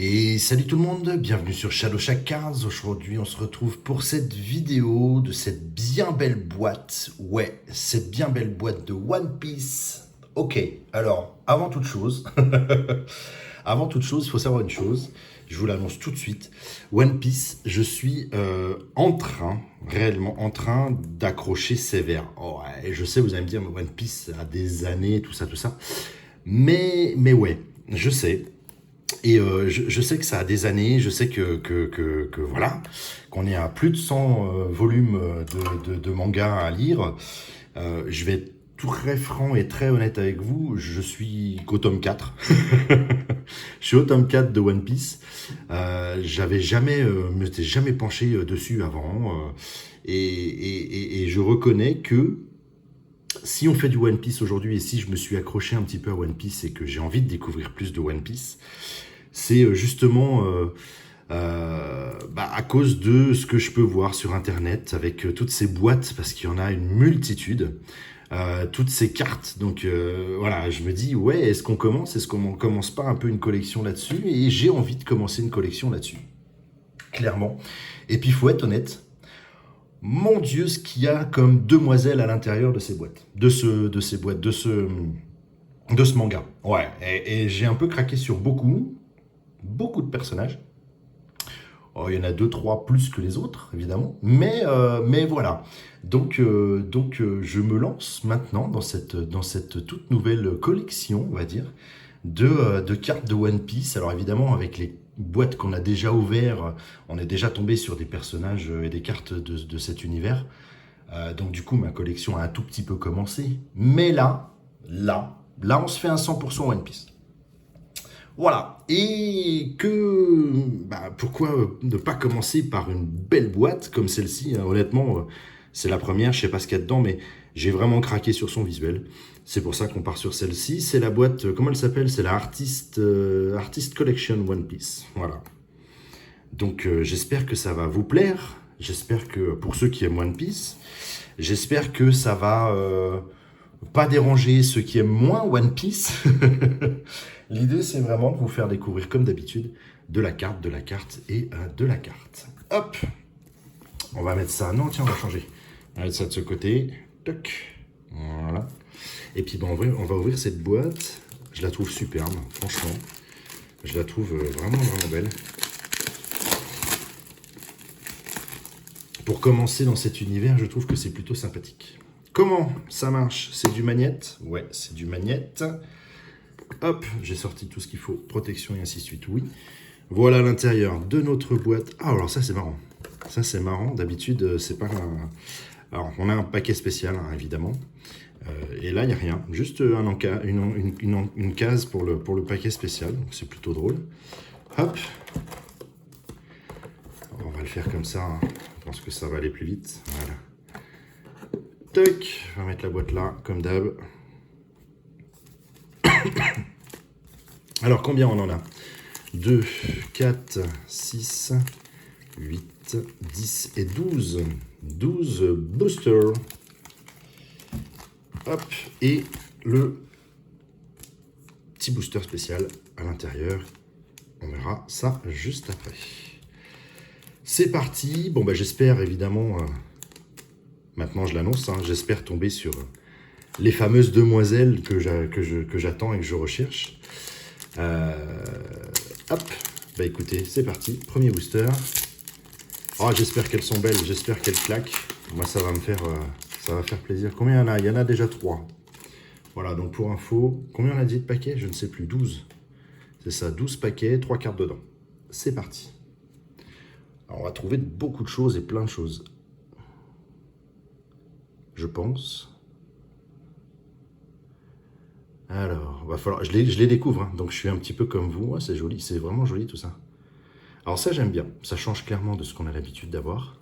Et salut tout le monde, bienvenue sur Shadow Shack Cards. Aujourd'hui on se retrouve pour cette vidéo de cette bien belle boîte. Ouais, cette bien belle boîte de One Piece. Ok, alors avant toute chose, il faut savoir une chose, je vous l'annonce tout de suite. One Piece, je suis réellement en train d'accrocher sévère. Oh, ouais, je sais, vous allez me dire, mais One Piece a des années, tout ça, tout ça. Mais ouais, je sais. Et je sais que ça a des années, je sais que voilà, qu'on est à plus de 100 volumes de mangas à lire. Je vais être très franc et très honnête avec vous, je suis qu'au tome 4. Je suis au tome 4 de One Piece. J'avais jamais, me m'étais jamais penché dessus avant. Et je reconnais que si on fait du One Piece aujourd'hui et si je me suis accroché un petit peu à One Piece et que j'ai envie de découvrir plus de One Piece, c'est justement à cause de ce que je peux voir sur Internet avec toutes ces boîtes, parce qu'il y en a une multitude, toutes ces cartes. Donc voilà, je me dis, ouais, est-ce qu'on commence pas un peu une collection là-dessus? Et j'ai envie de commencer une collection là-dessus, clairement. Et puis, il faut être honnête, mon Dieu, ce qu'il y a comme demoiselles à l'intérieur de ces boîtes, de ces boîtes, de ce manga. Ouais, et j'ai un peu craqué sur beaucoup de personnages. Oh, il y en a deux, trois plus que les autres, évidemment. Mais voilà. Donc, je me lance maintenant dans cette toute nouvelle collection, on va dire, de cartes de One Piece. Alors évidemment, avec les boîtes qu'on a déjà ouvertes, on est déjà tombé sur des personnages et des cartes de cet univers. Donc du coup, ma collection a un tout petit peu commencé. Mais là, on se fait un 100% One Piece. Voilà. Et pourquoi ne pas commencer par une belle boîte comme celle-ci, hein. Honnêtement, c'est la première, je sais pas ce qu'il y a dedans, mais j'ai vraiment craqué sur son visuel. C'est pour ça qu'on part sur celle-ci. C'est la boîte, comment elle s'appelle? C'est la Artist Collection One Piece. Voilà. Donc j'espère que ça va vous plaire. J'espère que pour ceux qui aiment One Piece, j'espère que ça va pas déranger ceux qui aiment moins One Piece. L'idée, c'est vraiment de vous faire découvrir, comme d'habitude, de la carte et de la carte. Hop, on va mettre ça. Non, tiens, on va changer. On va mettre ça de ce côté. Toc. Voilà. Et puis, on va ouvrir cette boîte. Je la trouve superbe, franchement. Je la trouve vraiment belle. Pour commencer dans cet univers, je trouve que c'est plutôt sympathique. Comment ça marche? C'est du magnète? Ouais, c'est du magnète. Hop, j'ai sorti tout ce qu'il faut, protection et ainsi de suite, oui. Voilà l'intérieur de notre boîte. Ah, alors ça c'est marrant. Ça c'est marrant, d'habitude c'est pas un... Alors on a un paquet spécial, hein, évidemment. Et là il n'y a rien, juste une case pour le paquet spécial, donc c'est plutôt drôle. Hop. On va le faire comme ça, hein. Je pense que ça va aller plus vite. Voilà. Toc, on va mettre la boîte là, comme d'hab. Alors, combien on en a? 2, 4, 6, 8, 10 et 12. 12 boosters. Hop, et le petit booster spécial à l'intérieur. On verra ça juste après. C'est parti. Bon, j'espère évidemment, maintenant je l'annonce, hein, j'espère tomber sur les fameuses demoiselles que j'attends et que je recherche. Hop, écoutez, c'est parti, premier booster. Oh, j'espère qu'elles sont belles, j'espère qu'elles claquent. Moi, ça va faire plaisir. Combien il y en a? Il y en a déjà 3. Voilà, donc pour info, combien on a dit de paquets? Je ne sais plus, 12. C'est ça, 12 paquets, 3 cartes dedans. C'est parti. Alors, on va trouver beaucoup de choses et plein de choses. Je pense. Alors, va falloir, je les découvre, hein, donc je suis un petit peu comme vous. Ouais, c'est joli, c'est vraiment joli tout ça. Alors ça, j'aime bien. Ça change clairement de ce qu'on a l'habitude d'avoir.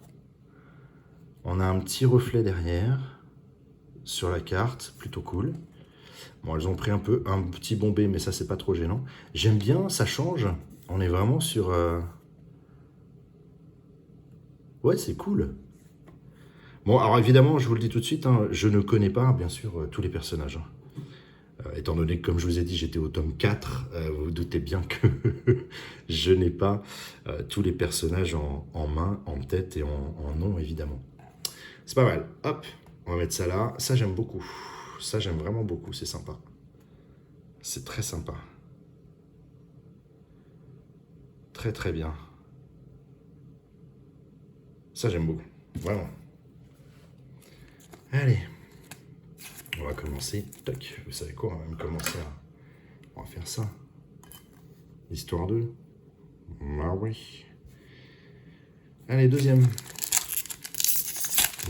On a un petit reflet derrière sur la carte, plutôt cool. Bon, elles ont pris un petit bombé, mais ça, c'est pas trop gênant. J'aime bien, ça change. On est vraiment sur... Ouais, c'est cool. Bon, alors évidemment, je vous le dis tout de suite, hein, je ne connais pas, bien sûr, tous les personnages, hein. Étant donné que, comme je vous ai dit, j'étais au tome 4, vous vous doutez bien que je n'ai pas tous les personnages en main, en tête et en nom, évidemment. C'est pas mal. Hop, on va mettre ça là. Ça, j'aime beaucoup. Ça, j'aime vraiment beaucoup. C'est sympa. C'est très sympa. Très, très bien. Ça, j'aime beaucoup. Vraiment. Allez. On va commencer. Tac. Vous savez quoi? On va même commencer à... On va faire ça. Histoire de... Ah oui. Allez, deuxième.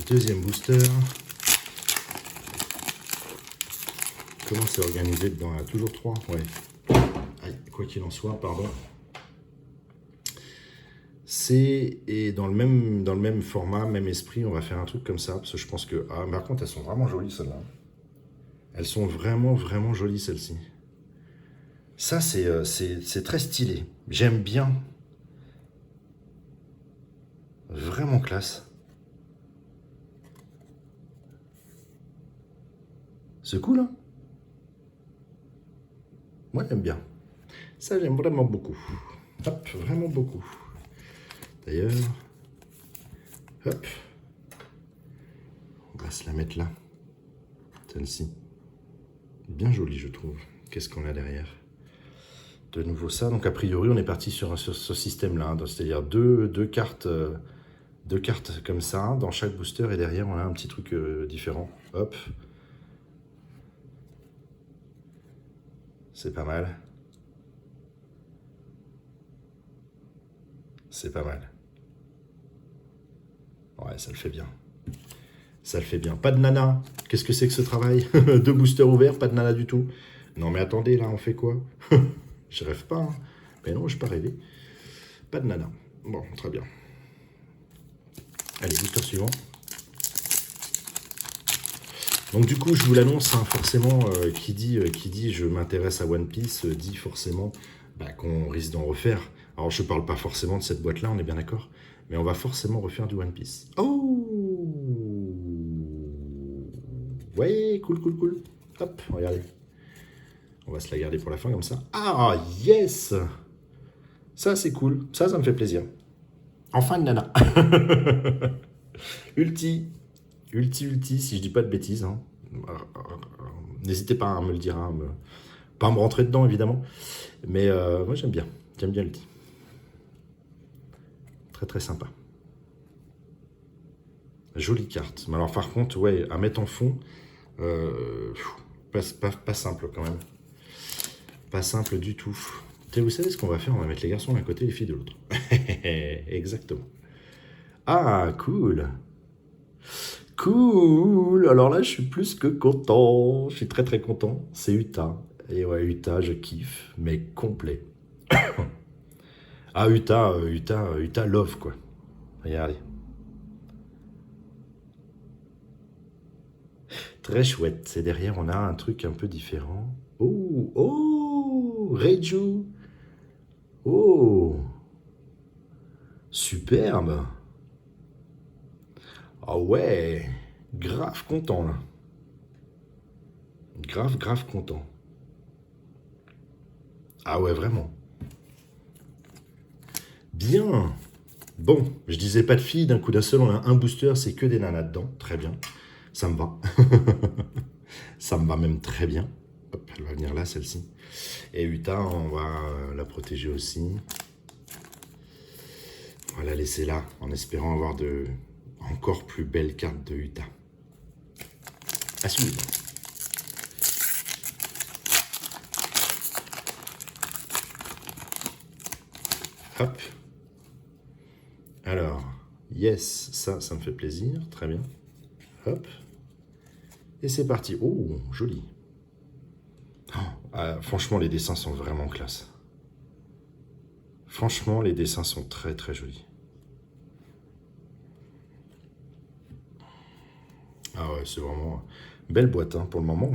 Deuxième booster. Comment c'est organisé dedans? Il y a toujours 3. Ouais. Aïe, quoi qu'il en soit, pardon. C'est et dans le même format, même esprit, on va faire un truc comme ça, parce que je pense que... Ah, mais par contre, elles sont vraiment jolies, celles-là. Elles sont vraiment, vraiment jolies, celles-ci. Ça, c'est très stylé. J'aime bien. Vraiment classe. C'est cool, hein? Moi, j'aime bien. Ça, j'aime vraiment beaucoup. Hop, vraiment beaucoup. D'ailleurs, hop, on va se la mettre là. Celle-ci. Bien jolie, je trouve. Qu'est-ce qu'on a derrière? De nouveau ça. Donc, a priori, on est parti sur ce système-là. Hein, c'est-à-dire deux cartes comme ça dans chaque booster. Et derrière, on a un petit truc différent. Hop. C'est pas mal. C'est pas mal. Ouais, ça le fait bien. Ça le fait bien. Pas de nana. Qu'est-ce que c'est que ce travail? 2 boosters ouverts, pas de nana du tout. Non mais attendez, là, on fait quoi? Je rêve pas. Hein. Mais non, je n'ai pas rêvé. Pas de nana. Bon, très bien. Allez, booster suivant. Donc du coup, je vous l'annonce, hein, forcément, qui dit je m'intéresse à One Piece, dit forcément qu'on risque d'en refaire. Alors je parle pas forcément de cette boîte-là, on est bien d'accord, mais on va forcément refaire du One Piece. Oh! Ouais, cool, cool, cool. Hop, regardez. On va se la garder pour la fin comme ça. Ah, yes! Ça, c'est cool. Ça me fait plaisir. Enfin, une nana. Ulti, si je dis pas de bêtises. Hein. N'hésitez pas à me le dire. Hein, pas à me rentrer dedans, évidemment. Mais moi, j'aime bien. J'aime bien Ulti. Très, très sympa. Jolie carte. Mais alors, par contre, ouais, à mettre en fond, pas simple quand même. Pas simple du tout. Et vous savez ce qu'on va faire? On va mettre les garçons d'un côté et les filles de l'autre. Exactement. Ah, cool. Cool. Alors là, je suis plus que content. Je suis très très content. C'est Utah. Et ouais, Utah, je kiffe, mais complet. Ah, Utah love, quoi. Regardez. Très chouette. Et derrière, on a un truc un peu différent. Oh, oh, Reiju. Oh, superbe. Ah ouais, grave content là. Grave, grave content. Ah ouais, vraiment. Bien. Bon, je disais pas de filles, d'un coup d'un seul, on a un booster, c'est que des nanas dedans. Très bien. Ça me va. Ça me va même très bien. Hop, elle va venir là, celle-ci. Et Utah, on va la protéger aussi. On va la laisser là, en espérant avoir de encore plus belles cartes de Utah. À suivre. Hop. Alors, yes, ça me fait plaisir. Très bien. Hop. Et c'est parti. Oh, joli. Franchement, les dessins sont vraiment classe. Franchement, les dessins sont très très jolis. Ah ouais, c'est vraiment belle boîte hein, pour le moment.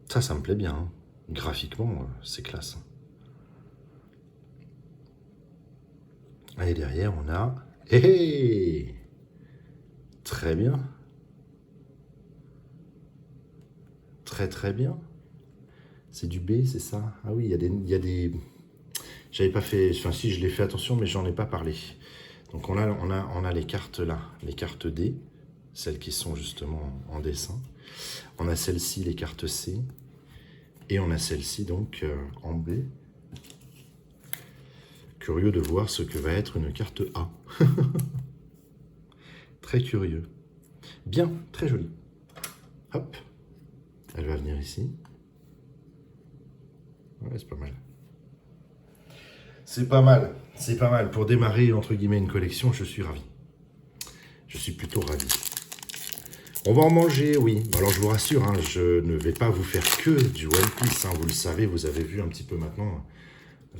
Ça me plaît bien. Hein. Graphiquement, c'est classe. Et derrière, on a... Hé Très bien. Très très bien. C'est du B, c'est ça? Ah oui, il y a des. J'avais pas fait. Enfin, si, je l'ai fait attention, mais j'en ai pas parlé. Donc, on a les cartes là, les cartes D, celles qui sont justement en dessin. On a celle-ci, les cartes C. Et on a celle-ci, donc, en B. Curieux de voir ce que va être une carte A. Très curieux. Bien, très joli. Hop. Elle va venir ici. Ouais, c'est pas mal. C'est pas mal. C'est pas mal. Pour démarrer, entre guillemets, une collection, je suis ravi. Je suis plutôt ravi. On va en manger, oui. Alors, je vous rassure, hein, je ne vais pas vous faire que du One Piece. Hein, vous le savez, vous avez vu un petit peu maintenant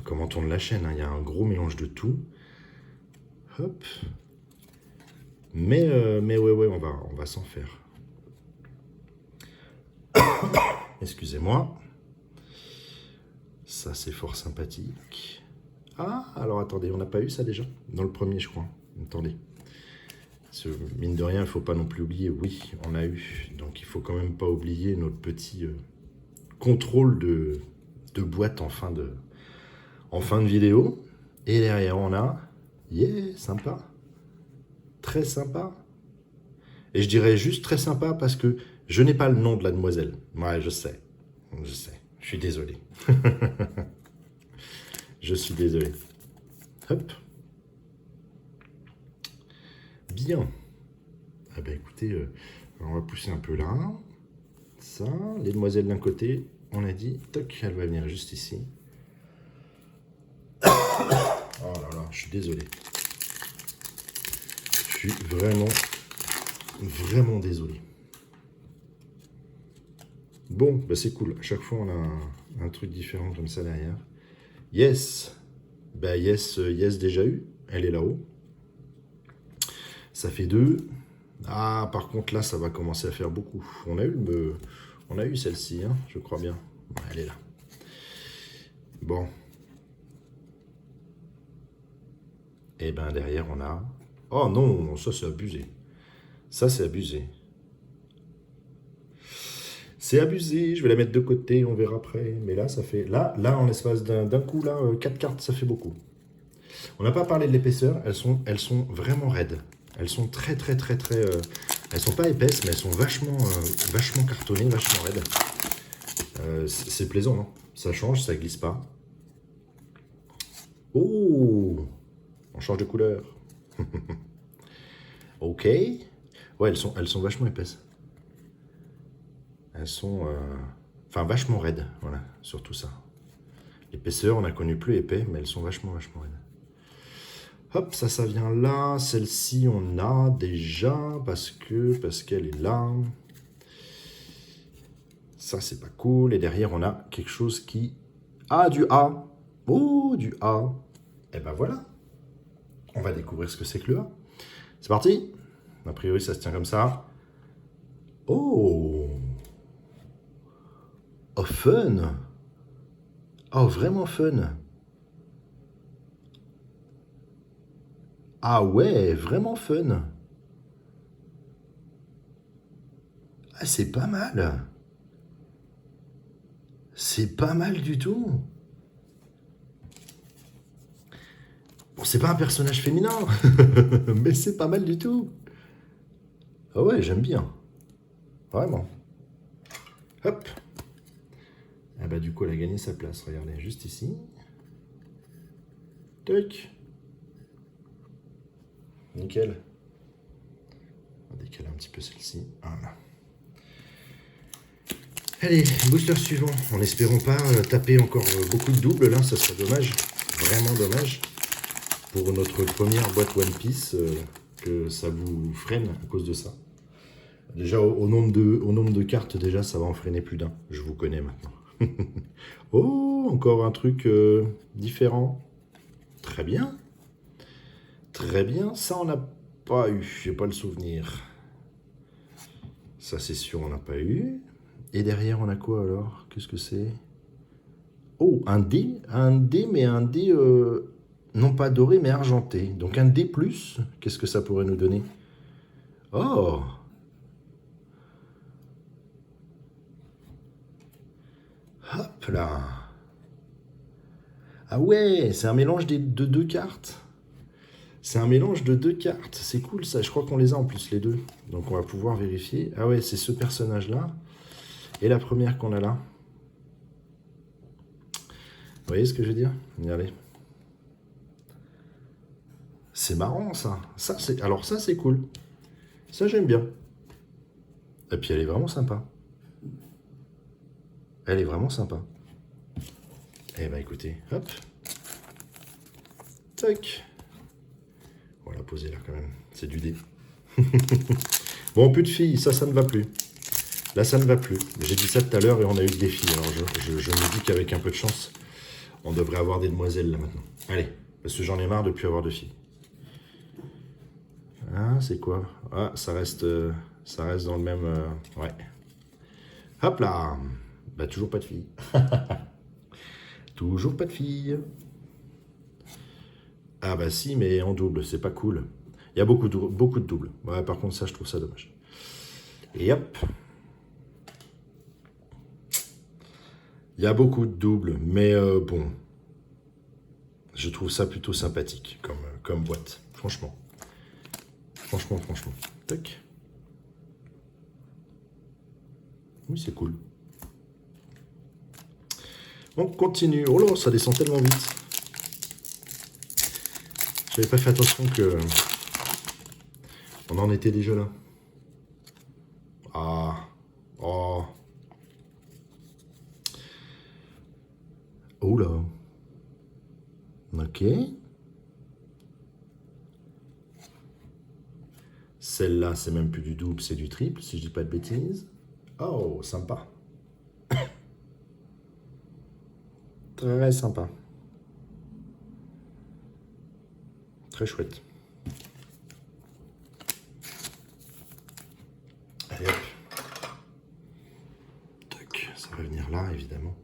comment tourne la chaîne. Hein. Il y a un gros mélange de tout. Hop. Mais ouais, on va s'en faire. Excusez-moi. Ça, c'est fort sympathique. Ah, alors attendez, on n'a pas eu ça déjà? Dans le premier, je crois. Attendez. Mine de rien, il ne faut pas non plus oublier. Oui, on a eu. Donc, il ne faut quand même pas oublier notre petit contrôle de boîte en fin de vidéo. Et derrière, on a... Yeah, sympa. Très sympa. Et je dirais juste très sympa parce que je n'ai pas le nom de la demoiselle. Ouais, je sais. Je sais. Je suis désolé. Je suis désolé. Hop. Bien. Ah ben écoutez, on va pousser un peu là. Ça, les demoiselles d'un côté, on a dit, toc, elle va venir juste ici. Oh là là, je suis désolé. Je suis vraiment désolé. Bon, bah c'est cool. À chaque fois, on a un truc différent comme ça derrière. Yes. Bah yes, yes déjà eu. Elle est là-haut. Ça fait 2. Ah, par contre, là, ça va commencer à faire beaucoup. On a eu celle-ci, hein, je crois bien. Ouais, elle est là. Bon. Et ben derrière, on a... Oh non, ça c'est abusé. Ça c'est abusé. C'est abusé, je vais la mettre de côté, on verra après. Mais là, ça fait... Là en l'espace d'un coup, là, 4 cartes, ça fait beaucoup. On n'a pas parlé de l'épaisseur, elles sont vraiment raides. Elles sont très... elles sont pas épaisses, mais elles sont vachement cartonnées, vachement raides. C'est plaisant, hein. Ça change, ça glisse pas. Oh! On change de couleur. Ok. Ouais, elles sont vachement épaisses. Elles sont... Enfin, vachement raides, voilà, surtout ça. L'épaisseur, on a connu plus épais, mais elles sont vachement raides. Hop, ça vient là. Celle-ci, on a déjà, parce qu'elle est là. Ça, c'est pas cool. Et derrière, on a quelque chose qui... Ah, du A. Oh, du A. Et ben voilà. On va découvrir ce que c'est que le A. C'est parti. A priori, ça se tient comme ça. Oh. Oh, fun. Oh, vraiment fun. Ah ouais, vraiment fun. Ah, c'est pas mal. C'est pas mal du tout. Bon, c'est pas un personnage féminin, mais c'est pas mal du tout. Ah ouais, j'aime bien. Vraiment. Hop. Ah bah du coup, elle a gagné sa place. Regardez, juste ici. Toc. Nickel. On va décaler un petit peu celle-ci. Voilà. Allez, booster suivant. En espérant pas taper encore beaucoup de doubles, là, ça serait dommage. Vraiment dommage. Pour notre première boîte One Piece, que ça vous freine à cause de ça. Déjà, au nombre de cartes, déjà, ça va en freiner plus d'un. Je vous connais maintenant. Oh, encore un truc différent. Très bien. Très bien. Ça, on n'a pas eu. J'ai pas le souvenir. Ça, c'est sûr, on n'a pas eu. Et derrière, on a quoi alors? Qu'est-ce que c'est? Oh, un D. Un D, mais un D... non pas doré, mais argenté. Donc un D+, qu'est-ce que ça pourrait nous donner? Oh! là. Ah ouais, c'est un mélange de deux cartes. C'est un mélange de deux cartes. C'est cool ça. Je crois qu'on les a en plus les deux. Donc on va pouvoir vérifier. Ah ouais, c'est ce personnage-là. Et la première qu'on a là. Vous voyez ce que je veux dire? Regardez. C'est marrant ça. Alors ça c'est cool. Ça j'aime bien. Et puis elle est vraiment sympa. Elle est vraiment sympa. Eh ben écoutez, hop. Tac. On va la poser là quand même. C'est du dé. Bon, plus de filles, ça ne va plus. Là, ça ne va plus. J'ai dit ça tout à l'heure et on a eu des filles. Alors je me dis qu'avec un peu de chance, on devrait avoir des demoiselles là maintenant. Allez, parce que j'en ai marre de plus avoir de filles. Ah, c'est quoi? Ah, ça reste dans le même... ouais. Hop là. Bah, toujours pas de filles. Toujours pas de filles. Ah bah si, mais en double, c'est pas cool. Il y a beaucoup de doubles. Ouais, par contre, ça, je trouve ça dommage. Et hop. Il y a beaucoup de doubles, mais bon. Je trouve ça plutôt sympathique comme boîte, franchement. Franchement. Tac. Oui, c'est cool. On continue. Oh là, ça descend tellement vite. J'avais pas fait attention que... On en était déjà là. Ah. Oh. Oh là. Ok. Celle-là, c'est même plus du double, c'est du triple, si je dis pas de bêtises. Oh, sympa. Très sympa. Très chouette. Allez hop. Tac, ça va venir là, évidemment.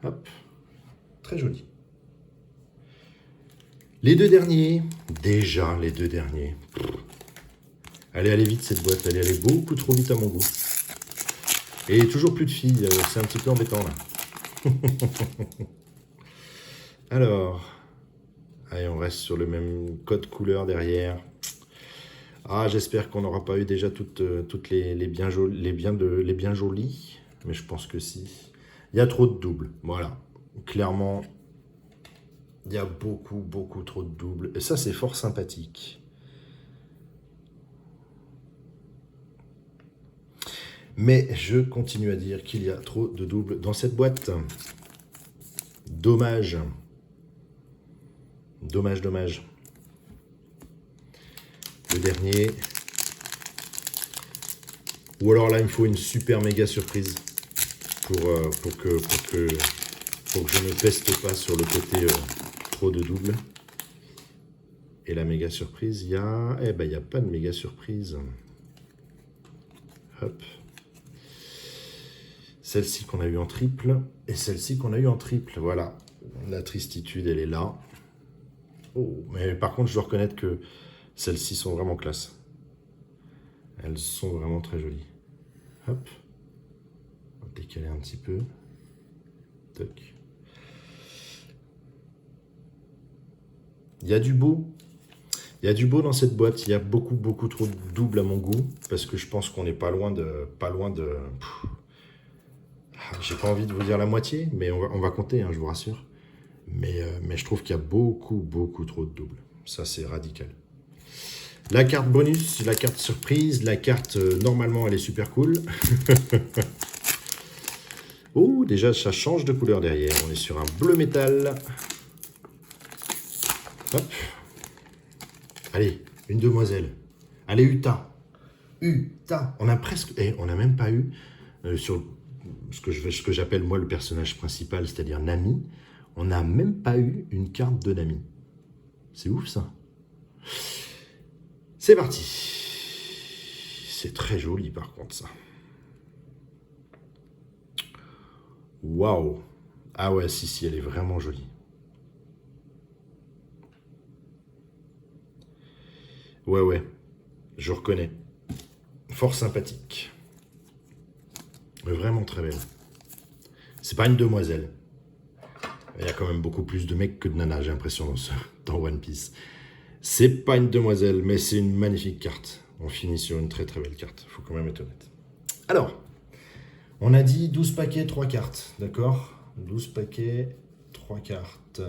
Hop. Très joli. Les deux derniers. Déjà, les deux derniers. Elle est allée vite, cette boîte. Elle est allée beaucoup trop vite à mon goût. Et toujours plus de filles. C'est un petit peu embêtant, là. Alors... Allez, on reste sur le même code couleur derrière. Ah, j'espère qu'on n'aura pas eu déjà toutes les bien jolies. Mais je pense que si. Il y a trop de doubles. Voilà. Clairement, il y a beaucoup trop de doubles. Et ça, c'est fort sympathique. Mais je continue à dire qu'il y a trop de doubles dans cette boîte. Dommage. Dommage. Le dernier. Ou alors là, il me faut une super méga surprise pour que je ne peste pas sur le côté trop de double. Et la méga surprise, il y a... Eh ben, il n'y a pas de méga surprise. Hop. Celle-ci qu'on a eu en triple et celle-ci qu'on a eu en triple. Voilà. La tristitude, elle est là. Oh, mais par contre, je dois reconnaître que celles-ci sont vraiment classe. Elles sont vraiment très jolies. Hop. On va décaler un petit peu. Toc. Il y a du beau. Il y a du beau dans cette boîte. Il y a beaucoup trop de doubles à mon goût. Parce que je pense qu'on n'est pas loin de... J'ai pas envie de vous dire la moitié, mais on va compter, hein, je vous rassure. Mais je trouve qu'il y a beaucoup trop de doubles. Ça, c'est radical. La carte bonus, la carte surprise, la carte, normalement, elle est super cool. Oh, déjà, ça change de couleur derrière. On est sur un bleu métal. Hop. Allez, une demoiselle. Allez, Uta. Uta. On a presque... on n'a même pas eu, sur ce que j'appelle, moi, le personnage principal, c'est-à-dire Nami, on n'a même pas eu une carte de Nami. C'est ouf, ça. C'est parti. C'est très joli, par contre, ça. Waouh. Ah ouais, si, elle est vraiment jolie. Ouais, je reconnais. Fort sympathique. Vraiment très belle. C'est pas une demoiselle. Il y a quand même beaucoup plus de mecs que de nanas, j'ai l'impression, dans One Piece. C'est pas une demoiselle, mais c'est une magnifique carte. On finit sur une très très belle carte, faut quand même être honnête. Alors, on a dit 12 paquets, 3 cartes, d'accord? 12 paquets, 3 cartes.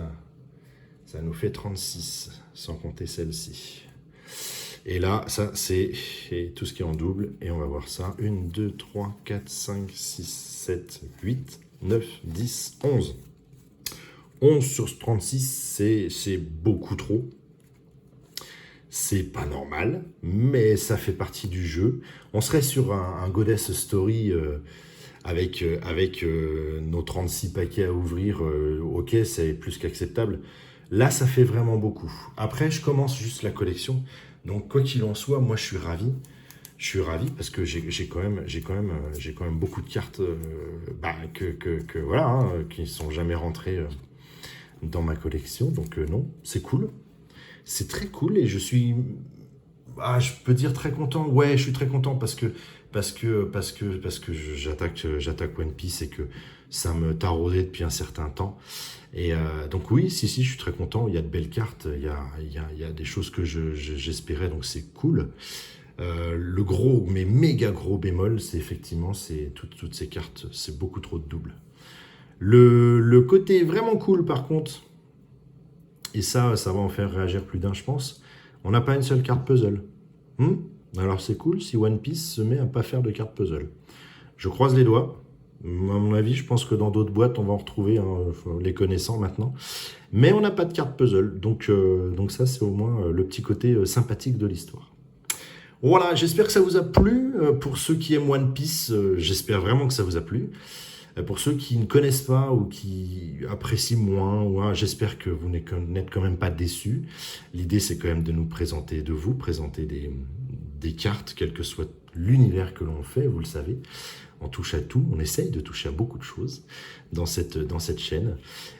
Ça nous fait 36, sans compter celle-ci. Et là, ça, c'est tout ce qui est en double. Et on va voir ça. 1, 2, 3, 4, 5, 6, 7, 8, 9, 10, 11. 11 sur 36, c'est beaucoup trop. C'est pas normal, mais ça fait partie du jeu. On serait sur un Goddess Story avec nos 36 paquets à ouvrir. Ok, c'est plus qu'acceptable. Là, ça fait vraiment beaucoup. Après, je commence juste la collection. Donc, quoi qu'il en soit, moi, je suis ravi. Je suis ravi parce que j'ai quand même beaucoup de cartes voilà, hein, qui ne sont jamais rentrées dans ma collection. Donc, non, c'est cool. C'est très cool et je suis, je peux dire très content. Ouais, je suis très content parce que j'attaque One Piece et que ça me taraudait depuis un certain temps. Et donc oui, si, je suis très content. Il y a de belles cartes, il y a des choses que j'espérais, donc c'est cool. Le gros, mais méga gros bémol, c'est effectivement toutes ces cartes, c'est beaucoup trop de doubles. Le côté vraiment cool, par contre, et ça va en faire réagir plus d'un, je pense, on n'a pas une seule carte puzzle. Alors c'est cool si One Piece se met à pas faire de cartes puzzle. Je croise les doigts. À mon avis, je pense que dans d'autres boîtes, on va en retrouver, les connaissant maintenant. Mais on n'a pas de carte puzzle. Donc ça, c'est au moins le petit côté sympathique de l'histoire. Voilà, j'espère que ça vous a plu. Pour ceux qui aiment One Piece, j'espère vraiment que ça vous a plu. Pour ceux qui ne connaissent pas ou qui apprécient moins, j'espère que vous n'êtes quand même pas déçus. L'idée, c'est quand même de vous présenter des cartes, quel que soit l'univers que l'on fait, vous le savez. On touche à tout, on essaye de toucher à beaucoup de choses dans cette chaîne.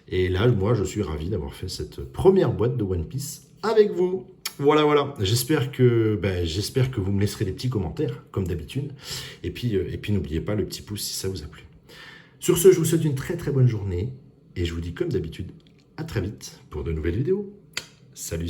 Et là, moi, je suis ravi d'avoir fait cette première boîte de One Piece avec vous. Voilà. J'espère que vous me laisserez des petits commentaires, comme d'habitude. Et puis n'oubliez pas le petit pouce si ça vous a plu. Sur ce, je vous souhaite une très très bonne journée. Et je vous dis comme d'habitude, à très vite pour de nouvelles vidéos. Salut